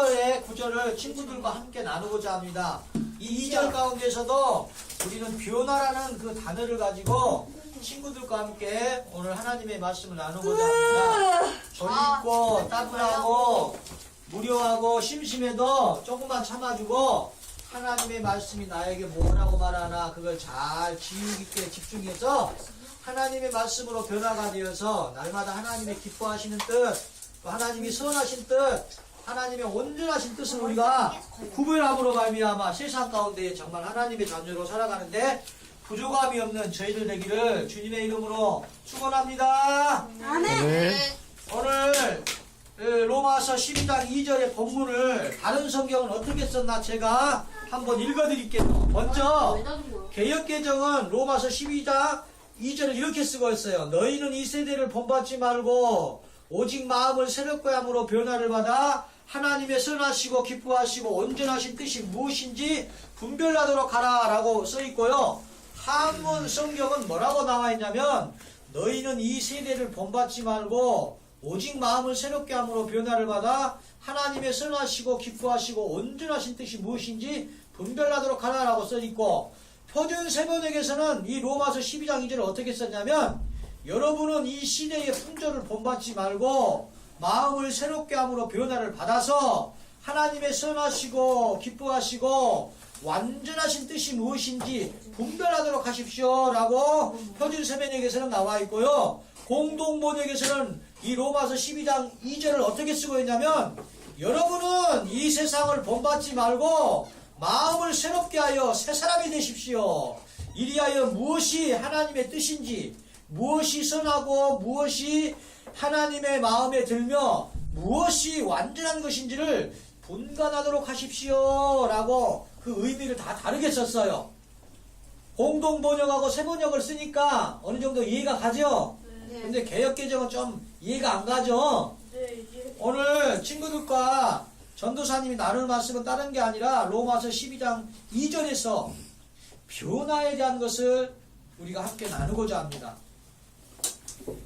의 구절을 친구들과 함께 나누고자 합니다. 이 2절 가운데서도 우리는 변화라는 그 단어를 가지고 친구들과 함께 오늘 하나님의 말씀을 나누고자 합니다. 졸립고 따분하고 무료하고 심심해도 조금만 참아주고 하나님의 말씀이 나에게 뭐라고 말하나 그걸 잘 지혜 깊게 집중해서 하나님의 말씀으로 변화가 되어서 날마다 하나님의 기뻐하시는 뜻, 또 하나님이 선하신 뜻, 하나님의 온전하신 뜻을 우리가 구별함으로 말미암아 세상 가운데 정말 하나님의 자녀로 살아가는데 부족함이 없는 저희들 되기를 주님의 이름으로 축원합니다. 아멘. 오늘 로마서 12장 2절의 본문을 다른 성경은 어떻게 썼나 제가 한번 읽어드릴게요. 먼저 개역개정은 로마서 12장 2절을 이렇게 쓰고 있어요. 너희는 이 세대를 본받지 말고 오직 마음을 새롭게 함으로 변화를 받아 하나님의 선하시고 기뻐하시고 온전하신 뜻이 무엇인지 분별하도록 하라 라고 써있고요. 한문 성경은 뭐라고 나와 있냐면 너희는 이 세대를 본받지 말고 오직 마음을 새롭게 함으로 변화를 받아 하나님의 선하시고 기뻐하시고 온전하신 뜻이 무엇인지 분별하도록 하라 라고 써있고 표준 세번역에서는 이 로마서 12장 2절을 어떻게 썼냐면 여러분은 이 시대의 풍조를 본받지 말고 마음을 새롭게 함으로 변화를 받아서 하나님의 선하시고 기뻐하시고 완전하신 뜻이 무엇인지 분별하도록 하십시오 라고 표준 세번역에서는 나와 있고요. 공동번역에서는 이 로마서 12장 2절을 어떻게 쓰고 있냐면 여러분은 이 세상을 본받지 말고 마음을 새롭게 하여 새 사람이 되십시오. 이리하여 무엇이 하나님의 뜻인지 무엇이 선하고 무엇이 하나님의 마음에 들며 무엇이 완전한 것인지를 분간하도록 하십시오 라고 그 의미를 다 다르게 썼어요. 공동번역하고 세번역을 쓰니까 어느 정도 이해가 가죠? 근데 개역개정은 좀 이해가 안 가죠? 오늘 친구들과 전도사님이 나눌 말씀은 다른 게 아니라 로마서 12장 2절에서 변화에 대한 것을 우리가 함께 나누고자 합니다.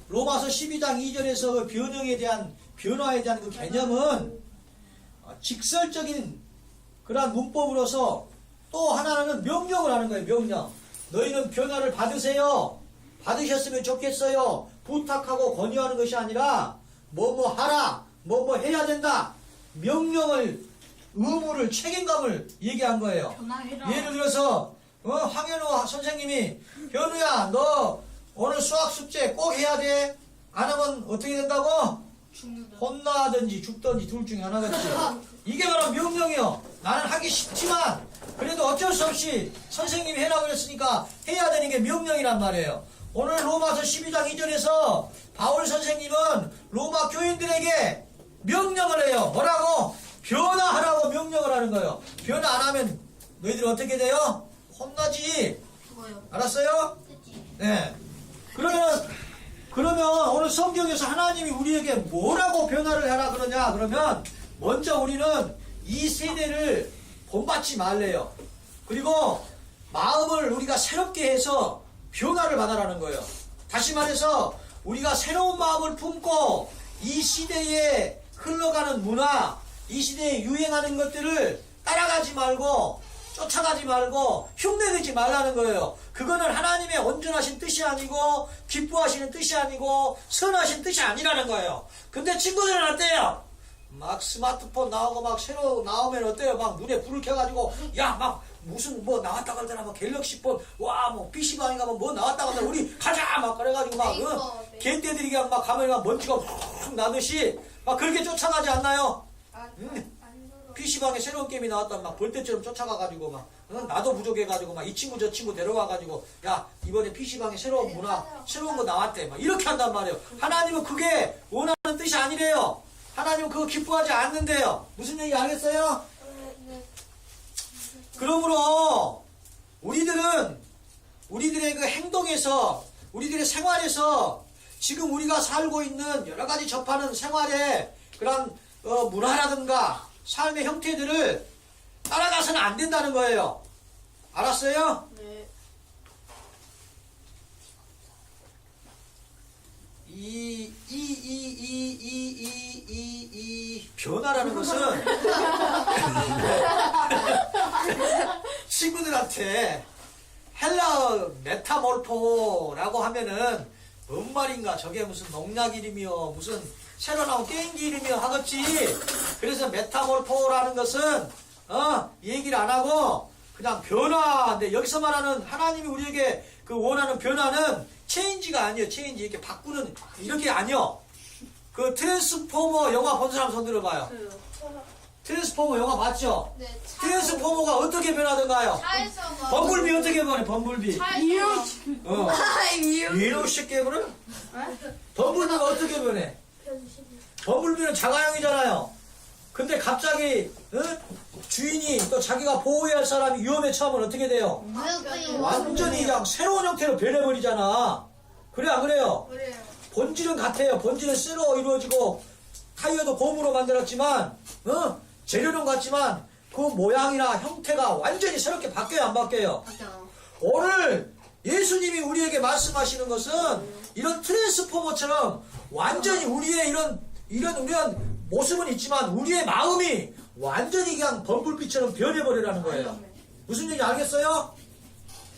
로마서 12장 2절에서 그 변화에 대한 그 개념은 직설적인 그러한 문법으로서 또 하나는 명령을 하는 거예요. 명령. 너희는 변화를 받으세요. 받으셨으면 좋겠어요. 부탁하고 권유하는 것이 아니라 뭐뭐 하라, 뭐뭐 해야 된다. 명령을, 의무를, 책임감을 얘기한 거예요. 변화해라. 예를 들어서 황현우 선생님이 현우야 너 오늘 수학 숙제 꼭 해야 돼. 안 하면 어떻게 된다고? 죽는다. 혼나든지 죽든지 둘 중에 하나겠지. 이게 바로 명령이요. 나는 하기 싫지만 그래도 어쩔 수 없이 선생님이 해라고 그랬으니까 해야 되는 게 명령이란 말이에요. 오늘 로마서 12장 2절에서 바울 선생님은 로마 교인들에게 명령을 해요. 뭐라고? 변화하라고 명령을 하는 거예요. 변화 안 하면 너희들 어떻게 돼요? 혼나지. 죽어요. 알았어요? 네. 그러면 오늘 성경에서 하나님이 우리에게 뭐라고 변화를 하라 그러냐? 그러면 먼저 우리는 이 세대를 본받지 말래요. 그리고 마음을 우리가 새롭게 해서 변화를 받아라는 거예요. 다시 말해서 우리가 새로운 마음을 품고 이 시대에 흘러가는 문화, 이 시대에 유행하는 것들을 따라가지 말고 쫓아가지 말고 흉내내지 말라는 거예요. 그거는 하나님의 온전하신 뜻이 아니고 기뻐하시는 뜻이 아니고 선하신 뜻이 아니라는 거예요. 근데 친구들은 어때요? 막 스마트폰 나오고 막 새로 나오면 어때요? 막 눈에 불을 켜가지고 야 막 무슨 뭐 나왔다 그러더라 뭐 갤럭시폰 와 뭐 PC방에 가면 뭐 나왔다 그러더라 우리 가자 막 그래가지고 막 개떼들이 그냥 막 가면 막 먼지가 훅 나듯이 막 그렇게 쫓아가지 않나요? PC방에 새로운 게임이 나왔다 막 벌떼처럼 쫓아가가지고 막 나도 부족해가지고 막 이 친구 저 친구 데려와가지고 야 이번에 PC방에 새로운 문화 새로운 거 나왔대 막 이렇게 한단 말이에요. 하나님은 그게 원하는 뜻이 아니래요. 하나님은 그거 기뻐하지 않는데요. 무슨 얘기 알겠어요? 그러므로 우리들의 그 행동에서 우리들의 생활에서 지금 우리가 살고 있는 여러 가지 접하는 생활의 그런 문화라든가 삶의 형태들을 따라가서는 안 된다는 거예요. 알았어요? 네. 이 이 변화라는 것은 친구들한테 헬라어 메타몰포라고 하면은 뭔 말인가, 저게 무슨 농약 이름이요, 무슨 새로 나온 게임기 이름이요 하겠지. 그래서 메타몰포라는 것은 얘기를 안 하고 그냥 변화인데, 여기서 말하는 하나님이 우리에게 그 원하는 변화는 체인지가 아니에요. 체인지 이렇게 바꾸는 이렇게 아니요. 그 트랜스포머 영화 본 사람 손 들어봐요. 트랜스포머 영화 봤죠? 네, 트랜스포머가 어떻게 변하던가요? 차에서 막 범블비 어떻게 변해? 범블비. 위로 쉽게 변해? 범블비가 어떻게 변해? 범블비는 자가용이잖아요. 근데 갑자기 주인이 또 자기가 보호해야 할 사람이 위험에 처하면 어떻게 돼요? 완전히 그냥 새로운 형태로 변해버리잖아. 그래 안 그래요? 그래요. 본질은 같아요. 본질은 쇠로 이루어지고 타이어도 고무로 만들었지만 재료는 같지만 그 모양이나 형태가 완전히 새롭게 바뀌어요, 안 바뀌어요? 오늘 예수님이 우리에게 말씀하시는 것은 이런 트랜스포머처럼 완전히 우리의 이런 모습은 있지만 우리의 마음이 완전히 그냥 범불빛처럼 변해버리라는 거예요. 무슨 얘기 알겠어요?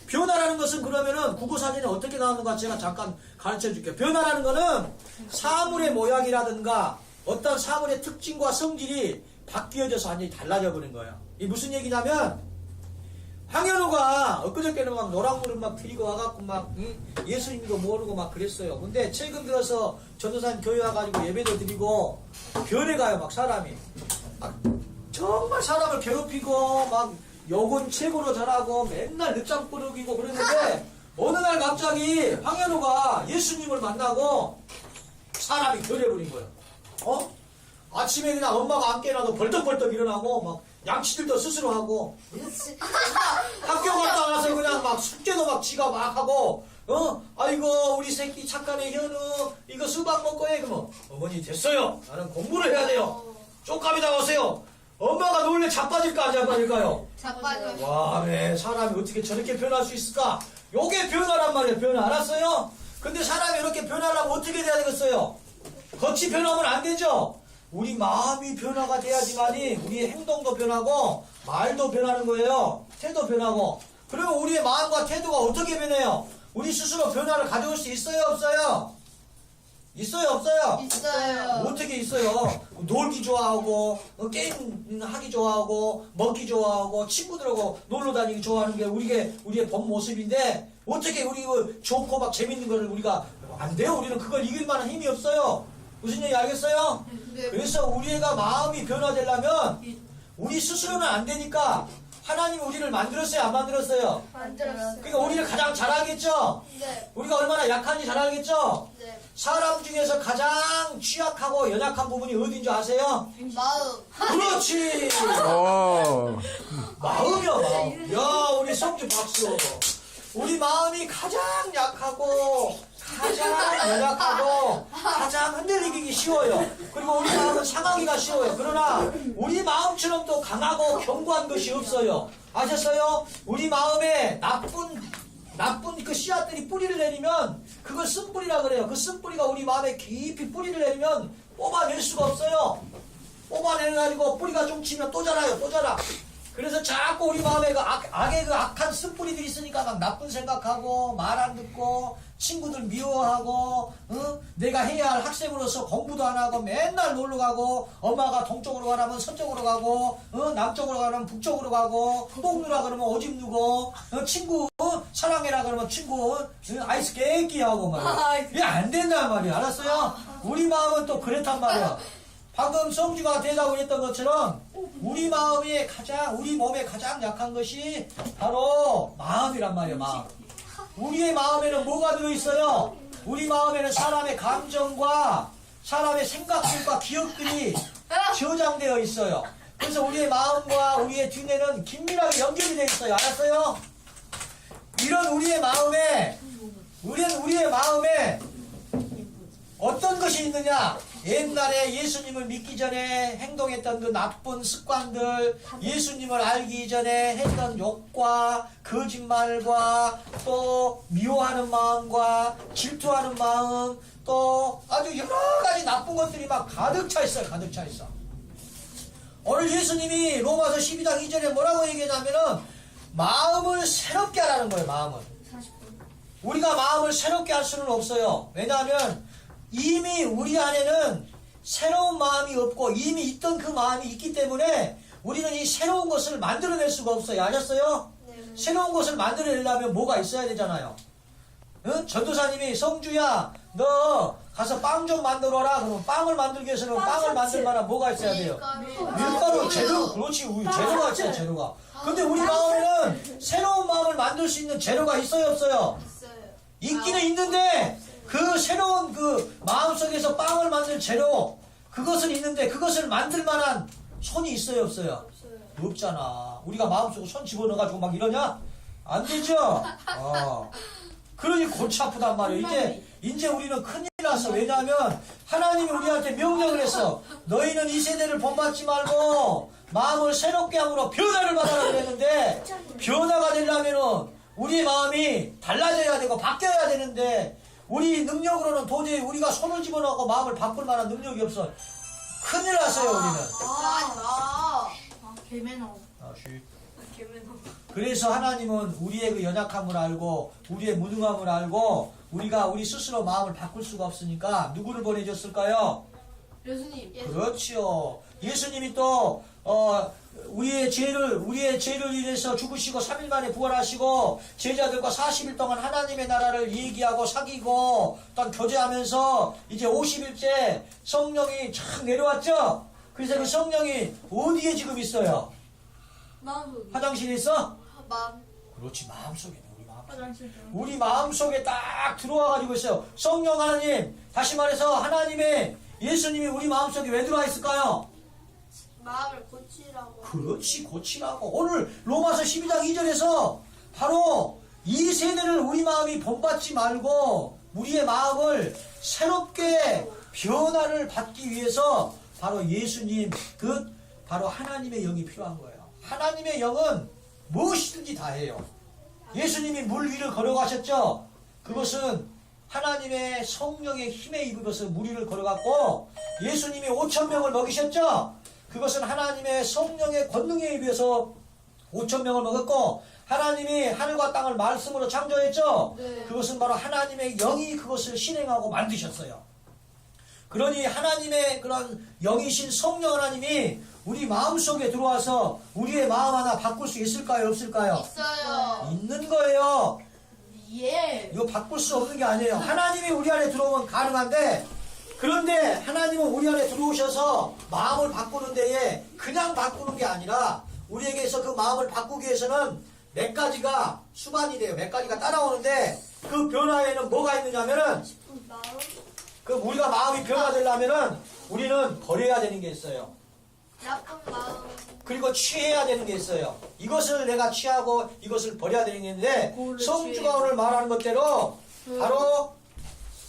변화라는 것은 그러면은 국어사전에 어떻게 나오는가 제가 잠깐 가르쳐 줄게요. 변화라는 것은 사물의 모양이라든가 어떤 사물의 특징과 성질이 바뀌어져서 완전히 달라져 버린 거예요. 이 무슨 얘기냐면, 황현우가 엊그저께는 막 노랑물을 막 들이고 와갖고 막 예수님도 모르고 막 그랬어요. 근데 최근 들어서 전도사님 교회 와가지고 예배도 드리고 변해가요. 막 사람이 정말 사람을 괴롭히고 막 욕은 최고로 잘하고 맨날 늦잠 꾸러기고 그랬는데 어느 날 갑자기 황현우가 예수님을 만나고 사람이 변해버린 거예요. 아침에 그냥 엄마가 안 깨나도 벌떡벌떡 일어나고 막 양치들도 스스로 하고 학교 갔다 와서 그냥 막 숙제도 막 지가 막 하고 아이고 우리 새끼 착하네 현우 이거 수박 먹고 해. 그러면 어머니 됐어요. 나는 공부를 해야 돼요. 쪽감이 나오세요. 엄마가 놀래 자빠질까 안 자빠질까요? 자빠져. 와, 네, 사람이 어떻게 저렇게 변할 수 있을까? 요게 변화란 말이에요. 변화 알았어요? 근데 사람이 이렇게 변하려면 어떻게 돼야 되겠어요? 겉이 변하면 안 되죠? 우리 마음이 변화가 돼야지만이 우리의 행동도 변하고 말도 변하는 거예요. 태도 변하고. 그러면 우리의 마음과 태도가 어떻게 변해요? 우리 스스로 변화를 가져올 수 있어요? 없어요? 있어요? 없어요? 있어요. 어떻게 있어요? 놀기 좋아하고 게임 하기 좋아하고 먹기 좋아하고 친구들하고 놀러 다니기 좋아하는 게 우리의 본 모습인데 어떻게 우리 좋고 막 재밌는 거를 우리가 안 돼요? 우리는 그걸 이길 만한 힘이 없어요. 무슨 얘기 알겠어요? 네. 그래서 우리가 마음이 변화되려면 우리 스스로는 안 되니까 하나님이 우리를 만들었어요? 안 만들었어요? 만들었어요. 그러니까 우리를 가장 잘 알겠죠? 네. 우리가 얼마나 약한지 잘 알겠죠? 네. 사람 중에서 가장 취약하고 연약한 부분이 어딘 줄 아세요? 마음. 그렇지! 마음이야, 마음. 야, 우리 성주 박수. 우리 마음이 가장 약하고, 가장 연약하고, 가장 흔들리기 쉬워요. 그리고 우리 마음은 상하기가 쉬워요. 그러나, 우리 마음처럼 또 강하고 견고한 것이 없어요. 아셨어요? 우리 마음에 나쁜 그 씨앗들이 뿌리를 내리면 그걸 쓴뿌리라 그래요. 그 쓴뿌리가 우리 마음에 깊이 뿌리를 내리면 뽑아낼 수가 없어요. 뽑아내가지고 뿌리가 좀 치면 또 자라요. 또 자라. 그래서 자꾸 우리 마음에 그 악의 그 악한 쓴뿌리들이 있으니까 막 나쁜 생각하고 말 안 듣고 친구들 미워하고 내가 해야 할 학생으로서 공부도 안 하고 맨날 놀러 가고 엄마가 동쪽으로 가라면 서쪽으로 가고 남쪽으로 가라면 북쪽으로 가고 똥 누라 그러면 오줌 누고 친구 사랑해라 그러면 친구 아이스 깨끼 하고 말이야. 이게 안 된단 말이야. 알았어요? 우리 마음은 또 그렇단 말이야. 방금 성주가 대답을 했던 것처럼 우리 마음이 우리 몸에 가장 약한 것이 바로 마음이란 말이야. 마음. 우리의 마음에는 뭐가 들어있어요? 우리 마음에는 사람의 감정과 사람의 생각들과 기억들이 저장되어 있어요. 그래서 우리의 마음과 우리의 두뇌는 긴밀하게 연결이 되어 있어요. 알았어요? 이런 우리의 마음에 어떤 것이 있느냐? 옛날에 예수님을 믿기 전에 행동했던 그 나쁜 습관들, 예수님을 알기 전에 했던 욕과 거짓말과 또 미워하는 마음과 질투하는 마음, 또 또 아주 여러 가지 나쁜 것들이 막 가득 차 있어요. 가득 차 있어. 오늘 예수님이 로마서 12장 2절에 뭐라고 얘기하냐면은 마음을 새롭게 하라는 거예요. 마음을. 우리가 마음을 새롭게 할 수는 없어요. 왜냐하면 이미 우리 안에는 새로운 마음이 없고 이미 있던 그 마음이 있기 때문에 우리는 이 새로운 것을 만들어낼 수가 없어요. 아셨어요? 네. 새로운 것을 만들어내려면 뭐가 있어야 되잖아요. 응? 전도사님이 성주야 너 가서 빵 좀 만들어라. 그러면 빵을 만들기 위해서는 빵을 만들 만한 뭐가 있어야 돼요? 밀가루, 재료, 그렇지, 우유, 재료가 있어요, 재료가. 근데 우리 마음에는 새로운 마음을 만들 수 있는 재료가 있어요, 없어요? 있기는 있는데, 그 새로운 그 마음 속에서 빵을 만들 재료, 그것은 있는데, 그것을 만들 만한 손이 있어요, 없어요? 없잖아. 우리가 마음속에 손 집어넣어가지고 막 이러냐? 안 되죠? 그러니 골치 아프단 말이에요. 이제 우리는 큰일 났어. 왜냐하면 하나님이 우리한테 명령을 했어. 너희는 이 세대를 본받지 말고 마음을 새롭게 함으로 변화를 받아라 그랬는데 변화가 되려면은 우리의 마음이 달라져야 되고 바뀌어야 되는데 우리 능력으로는 도저히 우리가 손을 집어넣고 마음을 바꿀 만한 능력이 없어. 큰일 났어요 우리는. 개매너. 그래서 하나님은 우리의 그 연약함을 알고 우리의 무능함을 알고 우리가 우리 스스로 마음을 바꿀 수가 없으니까 누구를 보내줬을까요? 예수님. 그렇지요. 예수님이 또 우리의 죄를 위해서 죽으시고 3일 만에 부활하시고 제자들과 40일 동안 하나님의 나라를 얘기하고 사귀고 또 교제하면서 이제 50일째 성령이 쫙 내려왔죠. 그래서 그 성령이 어디에 지금 있어요? 화장실에 있어? 그렇지, 마음속에. 우리 마음속에 딱 들어와가지고 있어요. 성령 하나님, 다시 말해서 하나님의 예수님이 우리 마음속에 왜 들어와 있을까요? 마음을 고치라고. 그렇지, 고치라고. 오늘 로마서 12장 2절에서 바로 이 세대를 우리 마음이 본받지 말고 우리의 마음을 새롭게 변화를 받기 위해서 바로 예수님, 바로 하나님의 영이 필요한 거예요. 하나님의 영은 무엇이든지 다 해요. 예수님이 물 위를 걸어가셨죠? 그것은 하나님의 성령의 힘에 입어서 물 위를 걸어갔고 예수님이 5,000명을 먹이셨죠? 그것은 하나님의 성령의 권능에 입어서 5,000명을 먹었고 하나님이 하늘과 땅을 말씀으로 창조했죠? 네. 그것은 바로 하나님의 영이 그것을 실행하고 만드셨어요. 그러니 하나님의 그런 영이신 성령 하나님이 우리 마음속에 들어와서 우리의 마음 하나 바꿀 수 있을까요? 없을까요? 있어요. 있는 거예요. 예. 이거 바꿀 수 없는 게 아니에요. 하나님이 우리 안에 들어오면 가능한데 그런데 하나님은 우리 안에 들어오셔서 마음을 바꾸는 데에 그냥 바꾸는 게 아니라 우리에게서 그 마음을 바꾸기 위해서는 몇 가지가 수반이 돼요. 몇 가지가 따라오는데 그 변화에는 뭐가 있느냐면은 그 우리가 마음이 변화되려면은 우리는 버려야 되는 게 있어요. 나쁜 마음. 그리고 취해야 되는 게 있어요. 이것을 내가 취하고 이것을 버려야 되는 게 있는데 성주가 오늘 말하는 것대로 바로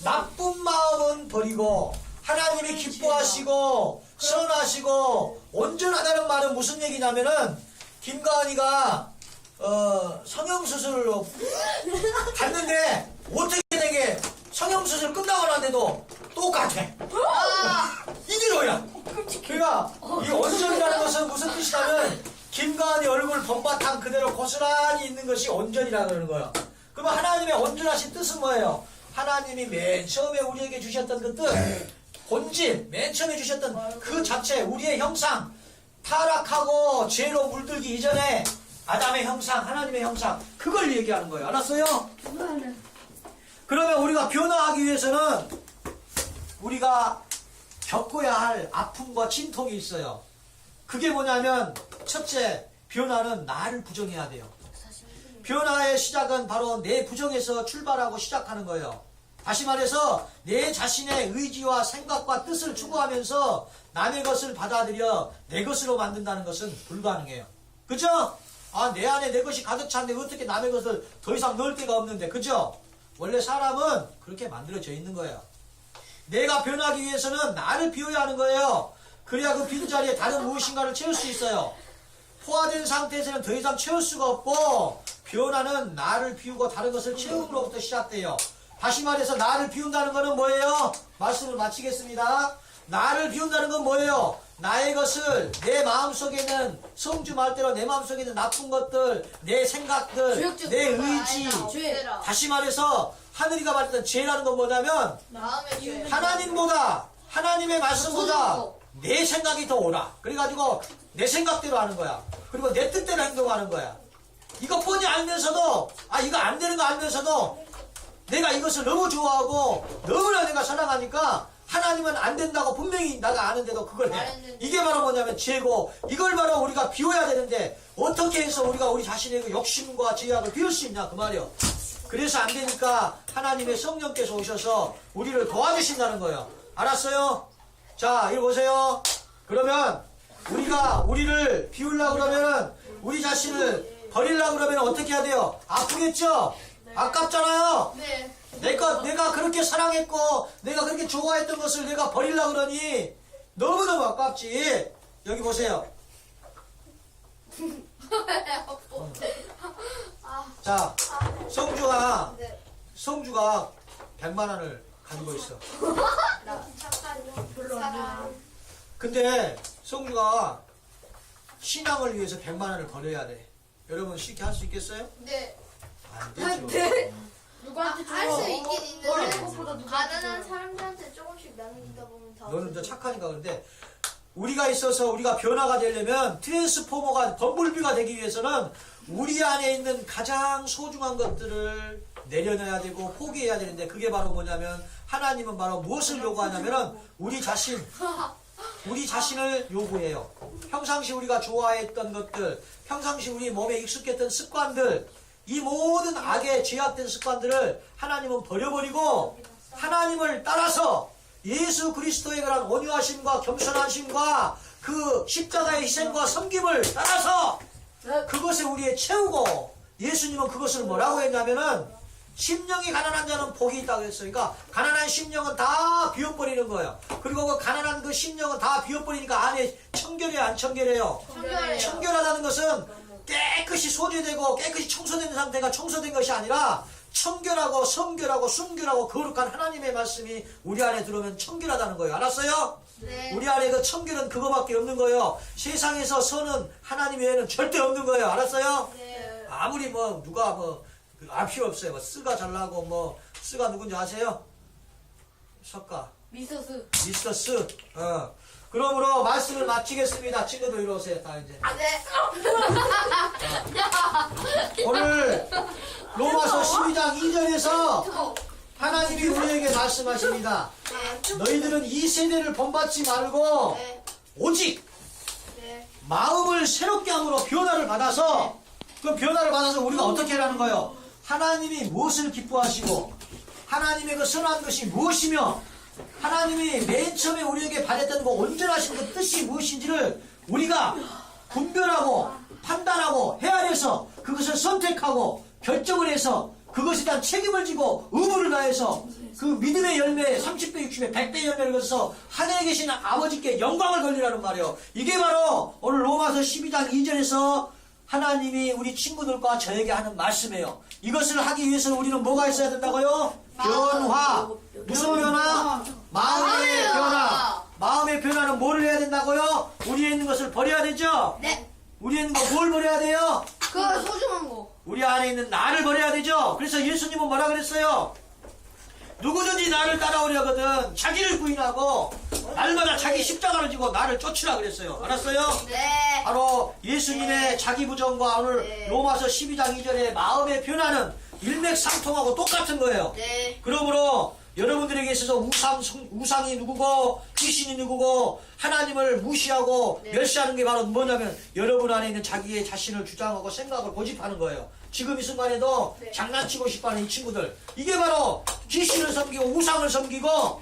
나쁜 마음은 버리고 하나님이 기뻐하시고 선하시고 온전하다는 말은 무슨 얘기냐면은 김가은이가 성형수술을 갔는데 어떻게 된 게 성형수술 끝나고 났는데도 똑같아. 이게 뭐야? 그러니까 이 온전이라는 것은 무슨 뜻이냐면 김가은이 얼굴 본바탕 그대로 고스란히 있는 것이 온전이라 그러는 거예요. 그러면 하나님의 온전하신 뜻은 뭐예요? 하나님이 맨 처음에 우리에게 주셨던 그 뜻, 본질, 맨 처음에 주셨던 그 자체, 우리의 형상, 타락하고 죄로 물들기 이전에 아담의 형상, 하나님의 형상, 그걸 얘기하는 거예요. 알았어요? 그러면 우리가 변화하기 위해서는 우리가 겪어야 할 아픔과 진통이 있어요. 그게 뭐냐면 첫째, 변화는 나를 부정해야 돼요. 변화의 시작은 바로 내 부정에서 출발하고 시작하는 거예요. 다시 말해서 내 자신의 의지와 생각과 뜻을 추구하면서 남의 것을 받아들여 내 것으로 만든다는 것은 불가능해요. 그죠? 내 안에 내 것이 가득 찼는데 어떻게 남의 것을 더 이상 넣을 데가 없는데, 그죠? 원래 사람은 그렇게 만들어져 있는 거예요. 내가 변하기 위해서는 나를 비워야 하는 거예요. 그래야 그 빈자리에 다른 무엇인가를 채울 수 있어요. 포화된 상태에서는 더 이상 채울 수가 없고 변화는 나를 비우고 다른 것을 채움으로부터 시작돼요. 다시 말해서 나를 비운다는 것은 뭐예요? 말씀을 마치겠습니다. 나를 비운다는 건 뭐예요? 나의 것을 내 마음속에 있는 성주 말대로 내 마음속에 있는 나쁜 것들, 내 생각들, 내 의지. 다시 말해서 하늘이가 말했던 죄라는 건 뭐냐면 마음의 죄. 하나님보다 하나님의 말씀보다 내 생각이 더 옳아. 그래가지고 내 생각대로 하는 거야. 그리고 내 뜻대로 행동하는 거야. 이거 뻔히 알면서도 이거 안 되는 거 알면서도 내가 이것을 너무 좋아하고 너무나 내가 사랑하니까 하나님은 안 된다고 분명히 내가 아는데도 그걸 해. 이게 바로 뭐냐면 죄고, 이걸 바로 우리가 비워야 되는데 어떻게 해서 우리가 우리 자신의 그 욕심과 죄악을 비울 수 있냐 그 말이요. 그래서 안 되니까 하나님의 성령께서 오셔서 우리를 도와주신다는 거예요. 알았어요? 자, 이리 보세요. 그러면 우리가 우리를 비우려고 그러면 우리 자신을 버리려고 그러면 어떻게 해야 돼요? 아프겠죠? 아깝잖아요. 네. 내가 그렇게 사랑했고 내가 그렇게 좋아했던 것을 내가 버리려고 그러니 너무너무 아깝지. 여기 보세요. 자, 성주가 네. 100만 원을 가지고 있어. 사랑. 근데 성주가 신앙을 위해서 100만 원을 버려야 돼. 여러분 쉽게 할 수 있겠어요? 네. 안 되죠. 누구한테 할 수 있긴 버리는 있는데 것보다 누구한테 가난한 사람들한테 조금씩 나누다 보면 다 너는 더 착하니까. 그런데 우리가 있어서 우리가 변화가 되려면 트랜스포머가 범블비가 되기 위해서는 우리 안에 있는 가장 소중한 것들을 내려놔야 되고 포기해야 되는데, 그게 바로 뭐냐면 하나님은 바로 무엇을 요구하냐면은 우리 자신을 요구해요. 평상시 우리가 좋아했던 것들, 평상시 우리 몸에 익숙했던 습관들, 이 모든 악의 죄악된 습관들을 하나님은 버려버리고 하나님을 따라서 예수 그리스도의 그런 온유하심과 겸손하심과 그 십자가의 희생과 섬김을 따라서 그것에 우리에 채우고, 예수님은 그것을 뭐라고 했냐면은 심령이 가난한 자는 복이 있다고 했어요. 그러니까 가난한 심령은 다 비워버리는 거예요. 그리고 그 가난한 그 심령은 다 비워버리니까 안에 청결해요, 안 청결해요? 청결해요. 청결하다는 것은 깨끗이 소지되고 깨끗이 청소된 상태가 청소된 것이 아니라 청결하고 성결하고 순결하고 거룩한 하나님의 말씀이 우리 안에 들어오면 청결하다는 거예요. 알았어요? 네. 우리 안에 그 청결은 그거밖에 없는 거예요. 세상에서 선은 하나님 외에는 절대 없는 거예요. 알았어요? 네. 아무리 뭐 누가 필요 없어요. 뭐 쓰가 잘나고 쓰가 누군지 아세요? 석가 미소스. 미스터 스. 그러므로 말씀을 마치겠습니다. 친구들 이리 오세요. 다 이제. 네. 오늘 로마서 12장 2절에서 하나님이 우리에게 말씀하십니다. 너희들은 이 세대를 본받지 말고 네. 오직 네. 마음을 새롭게 함으로 변화를 받아서, 그 변화를 받아서 우리가 어떻게 하라는 거예요? 하나님이 무엇을 기뻐하시고 하나님의 그 선한 것이 무엇이며 하나님이 맨 처음에 우리에게 바랬던 그 온전하신 그 뜻이 무엇인지를 우리가 분별하고 판단하고 헤아려서 그것을 선택하고 결정을 해서 그것에 대한 책임을 지고 의무를 다해서 그 믿음의 열매 30배, 60배, 100배 열매를 거둬서 하늘에 계신 아버지께 영광을 돌리라는 말이에요. 이게 바로 오늘 로마서 12장 2절에서 하나님이 우리 친구들과 저에게 하는 말씀이에요. 이것을 하기 위해서는 우리는 뭐가 있어야 된다고요? 변화. 무슨 변화? 마음의 변화. 마음의 변화는 뭐를 해야 된다고요? 우리에 있는 것을 버려야 되죠? 네. 우리에 있는 거 뭘 버려야 돼요? 그 소중한 거. 우리 안에 있는 나를 버려야 되죠? 그래서 예수님은 뭐라 그랬어요? 누구든지 나를 따라오려거든 자기를 부인하고 날마다 자기 십자가를 지고 나를 쫓으라 그랬어요. 알았어요? 네. 바로 예수님의 자기 부정과 오늘 네. 로마서 12장 2절의 마음의 변화는 일맥상통하고 똑같은 거예요. 네. 그러므로 여러분들에게 있어서 우상이 누구고 귀신이 누구고 하나님을 무시하고 네. 멸시하는 게 바로 뭐냐면 여러분 안에 있는 자기의 자신을 주장하고 생각을 고집하는 거예요. 지금 이 순간에도 네. 장난치고 싶어하는 이 친구들, 이게 바로 귀신을 섬기고 우상을 섬기고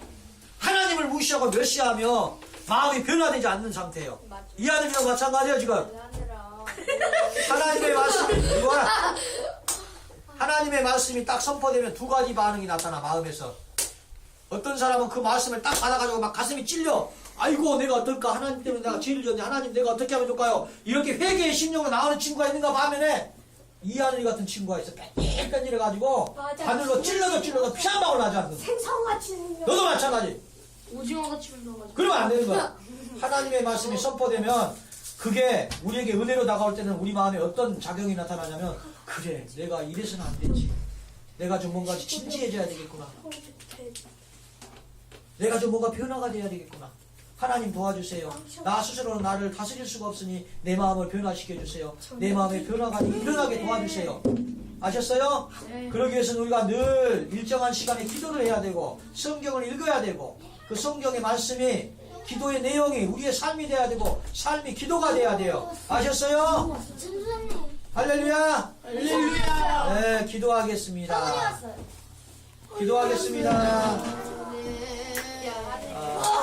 하나님을 무시하고 멸시하며 마음이 변화되지 않는 상태예요. 맞죠. 이 아들이랑 마찬가지예요. 지금 하느라 하나님의 말씀이 이거야. 하나님의 말씀이 딱 선포되면 두 가지 반응이 나타나 마음에서. 어떤 사람은 그 말씀을 딱 받아가지고 막 가슴이 찔려. 아이고 내가 어떨까, 하나님 때문에 내가 죄를 졌네, 하나님 내가 어떻게 하면 좋을까요? 이렇게 회개의 심령으로 나오는 친구가 있는가 반면에 이하늘이 같은 친구가 있어. 뺀질뺀질해가지고 맞아. 바늘로 찔러도 피 한 방울 나지 않는. 생선같이 생겨. 너도 마찬가지. 오징어같이 생겨가지고. 그러면 안 되는 거야. 하나님의 말씀이 선포되면 그게 우리에게 은혜로 다가올 때는 우리 마음에 어떤 작용이 나타나냐면 그래 내가 이래서는 안 되지. 내가 좀 뭔가 진지해져야 되겠구나. 내가 좀 뭔가 변화가 돼야 되겠구나. 하나님 도와주세요. 나 스스로는 나를 다스릴 수가 없으니 내 마음을 변화시켜 주세요. 내 마음의 변화가 일어나게 도와주세요. 아셨어요? 네. 그러기 위해서는 우리가 늘 일정한 시간에 기도를 해야 되고 성경을 읽어야 되고 그 성경의 말씀이 기도의 내용이 우리의 삶이 돼야 되고 삶이 기도가 돼야 돼요. 아셨어요? 선생님. 할렐루야. 할렐루야. 네, 기도하겠습니다. 기도하겠습니다.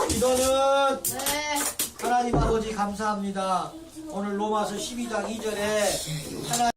기도는 네. 하나님 아버지 감사합니다. 오늘 로마서 12장 2절에 하나님